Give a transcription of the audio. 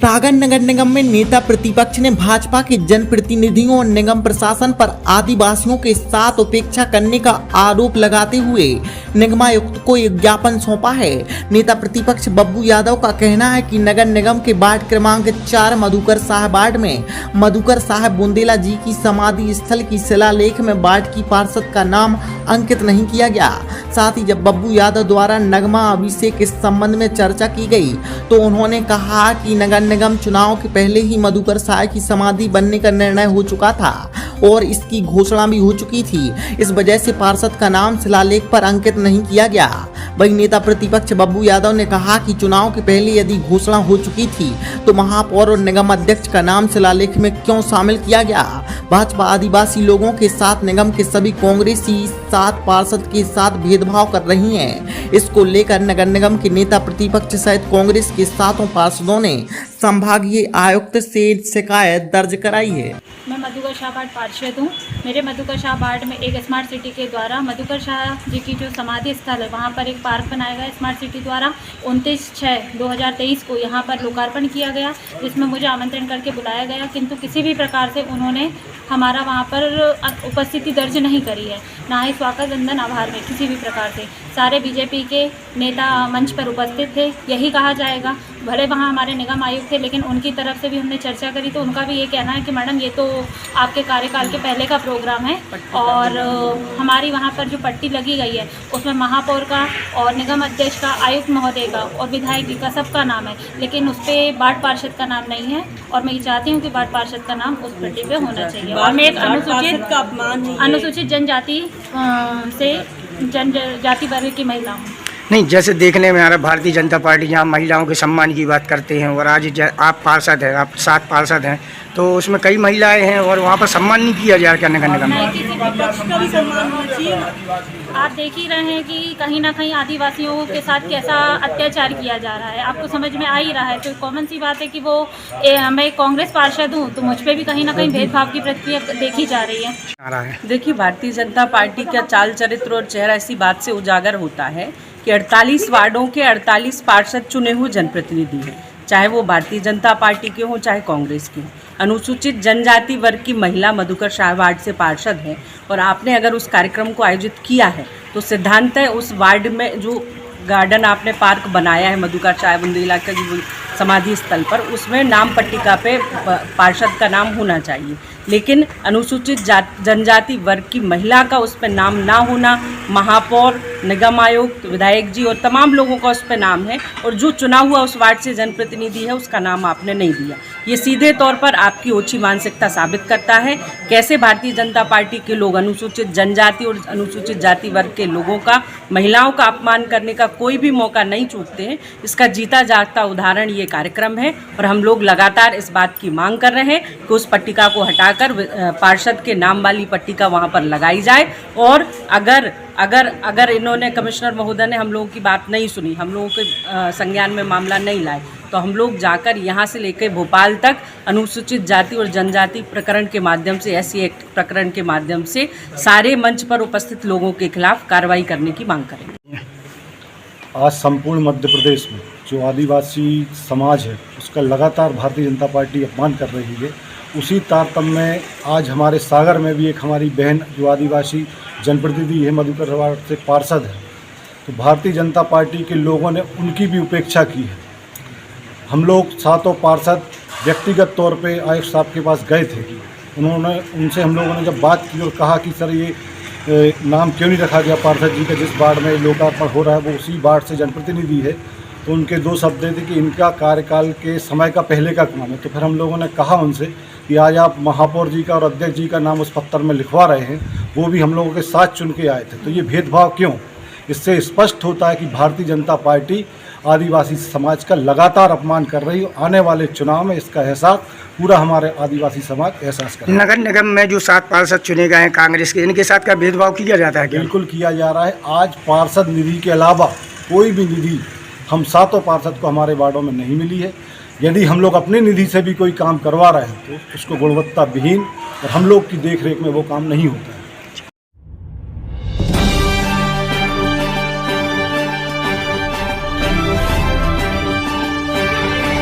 सागर नगर निगम में नेता प्रतिपक्ष ने भाजपा के जनप्रतिनिधियों और निगम प्रशासन पर आदिवासियों के साथ उपेक्षा करने का आरोप लगाते हुए निगमायुक्त को एक ज्ञापन सौंपा है। नेता प्रतिपक्ष बब्बू यादव का कहना है कि नगर निगम के वार्ड क्रमांक 4 मधुकर साहब वार्ड में मधुकर साहब बुंदेला जी की समाधि स्थल की शिलालेख में वार्ड की पार्षद का नाम अंकित नहीं किया गया। साथ ही जब बब्बू यादव द्वारा नगमा अभिषेक इस संबंध में चर्चा की गई तो उन्होंने कहा कि नगर निगम चुनाव के पहले ही मधुकर साहब की समाधि बनने का निर्णय हो चुका था और इसकी घोषणा भी हो चुकी थी। इस वजह से पार्षद का नाम शिलालेख पर अंकित नहीं किया गया। वहीं नेता प्रतिपक्ष बब्बू यादव ने कहा कि चुनाव के पहले यदि घोषणा हो चुकी थी तो महापौर और निगम अध्यक्ष का नाम शिलालेख में क्यों शामिल किया गया। भाजपा आदिवासी लोगों के साथ निगम के सभी कांग्रेसी साथ पार्षद के साथ भेदभाव कर रही हैं। इसको लेकर नगर निगम के नेता प्रतिपक्ष सहित कांग्रेस के सातों पार्षदों ने संभागीय आयुक्त से शिकायत दर्ज कराई है। मैं मधुकर शाह वार्ड पार्षद हूँ। मेरे मधुकर शाह वार्ड में एक स्मार्ट सिटी के द्वारा मधुकर शाह जी की जो समाधि स्थल है वहाँ पर एक पार्क बनाया गया स्मार्ट सिटी द्वारा 29/6/2023 को यहाँ पर लोकार्पण किया गया, जिसमें मुझे आमंत्रण करके बुलाया गया, किंतु किसी भी प्रकार से उन्होंने हमारा वहाँ पर उपस्थिति दर्ज नहीं करी है, ना ही स्वागत वंदन आभार में किसी भी प्रकार से। सारे बीजेपी के नेता मंच पर उपस्थित थे। यही कहा जाएगा, भले वहाँ हमारे निगम आयुक्त थे लेकिन उनकी तरफ से भी हमने चर्चा करी तो उनका भी ये कहना है कि मैडम ये तो आपके कार्यकाल के पहले का प्रोग्राम है और हमारी वहाँ पर जो पट्टी लगी गई है उसमें महापौर का और निगम अध्यक्ष का, आयुक्त महोदय का और विधायक जी का सबका नाम है, लेकिन उस पर वार्ड पार्षद का नाम नहीं है और मैं ये चाहती हूँ कि वार्ड पार्षद का नाम उस पट्टी पे होना चाहिए। और मैं एक अनुसूचित जनजाति से जनजाति वर्ग की महिला हूँ। नहीं, जैसे देखने में आ रहा भारतीय जनता पार्टी जहाँ महिलाओं के सम्मान की बात करते हैं और आज आप पार्षद हैं, आप 7 पार्षद हैं, तो उसमें कई महिलाएं हैं और वहाँ पर सम्मान नहीं किया जा रहा नगर निगम में। आप देख ही रहे हैं कि कहीं ना कहीं आदिवासियों के साथ कैसा अत्याचार किया जा रहा है, आपको समझ में आ ही रहा है। तो कॉमन सी बात है कि वो मैं कांग्रेस पार्षद हूँ तो मुझ पर भी कहीं ना कहीं भेदभाव की प्रक्रिया देखी जा रही है। देखिए, भारतीय जनता पार्टी का चाल चरित्र और चेहरा इसी बात से उजागर होता है कि 48 वार्डों के 48 पार्षद चुने हुए जनप्रतिनिधि हैं, चाहे वो भारतीय जनता पार्टी के हों चाहे कांग्रेस के हों। अनुसूचित जनजाति वर्ग की महिला मधुकर शाह वार्ड से पार्षद है और आपने अगर उस कार्यक्रम को आयोजित किया है तो सिद्धांत है उस वार्ड में जो गार्डन आपने पार्क बनाया है मधुकर शाह बुंदेला का जो समाधि स्थल पर, उसमें नाम पट्टिका पे पार्षद का नाम होना चाहिए, लेकिन अनुसूचित जनजाति वर्ग की महिला का उस पर नाम ना होना, महापौर, निगम आयुक्त, विधायक जी और तमाम लोगों का उस पर नाम है और जो चुना हुआ उस वार्ड से जनप्रतिनिधि है उसका नाम आपने नहीं दिया। ये सीधे तौर पर आपकी ओछी मानसिकता साबित करता है कैसे भारतीय जनता पार्टी के लोग अनुसूचित जनजाति और अनुसूचित जाति वर्ग के लोगों का, महिलाओं का अपमान करने का कोई भी मौका नहीं चूकते हैं। इसका जीता जागता उदाहरण ये कार्यक्रम है और हम लोग लगातार इस बात की मांग कर रहे हैं कि उस पट्टिका को हटाकर पार्षद के नाम वाली पट्टिका वहाँ पर लगाई जाए। और अगर इन्होंने कमिश्नर महोदय ने हम लोगों की बात नहीं सुनी, हम लोगों के संज्ञान में मामला नहीं लाए, तो हम लोग जाकर यहाँ से लेकर भोपाल तक अनुसूचित जाति और जनजाति प्रकरण के माध्यम से, SC एक्ट प्रकरण के माध्यम से सारे मंच पर उपस्थित लोगों के खिलाफ कार्रवाई करने की मांग करेंगे। आज संपूर्ण मध्य प्रदेश में जो आदिवासी समाज है उसका लगातार भारतीय जनता पार्टी अपमान कर रही है, उसी तारतम्य में आज हमारे सागर में भी एक हमारी बहन जो आदिवासी जनप्रतिनिधि है मधुकर वार्ड से पार्षद है, तो भारतीय जनता पार्टी के लोगों ने उनकी भी उपेक्षा की है। हम लोग सातों पार्षद व्यक्तिगत तौर पे आयुक्त साहब के पास गए थे, उनसे हम लोगों ने जब बात की और कहा कि सर ये नाम क्यों नहीं रखा गया पार्षद जी का, जिस वार्ड में लोकार्पण हो रहा है वो उसी वार्ड से जनप्रतिनिधि है, तो उनके 2 शब्द थे कि इनका कार्यकाल के समय का पहले का काम है। तो फिर हम लोगों ने कहा उनसे कि आज आप महापौर जी का और अध्यक्ष जी का नाम उस पत्र में लिखवा रहे हैं, वो भी हम लोगों के साथ चुन के आए थे, तो ये भेदभाव क्यों? इससे स्पष्ट होता है कि भारतीय जनता पार्टी आदिवासी समाज का लगातार अपमान कर रही है। आने वाले चुनाव में इसका एहसास पूरा हमारे आदिवासी समाज एहसास कर। नगर निगम में जो 7 पार्षद चुने गए हैं कांग्रेस के, इनके साथ का भेदभाव किया जाता है? बिल्कुल किया जा रहा है। आज पार्षद निधि के अलावा कोई भी निधि हम सातों पार्षद को हमारे वार्डों में नहीं मिली है। यदि हम लोग अपनी निधि से भी कोई काम करवा रहे हैं तो उसको गुणवत्ता विहीन और हम लोग की देखरेख में वो काम नहीं होता है।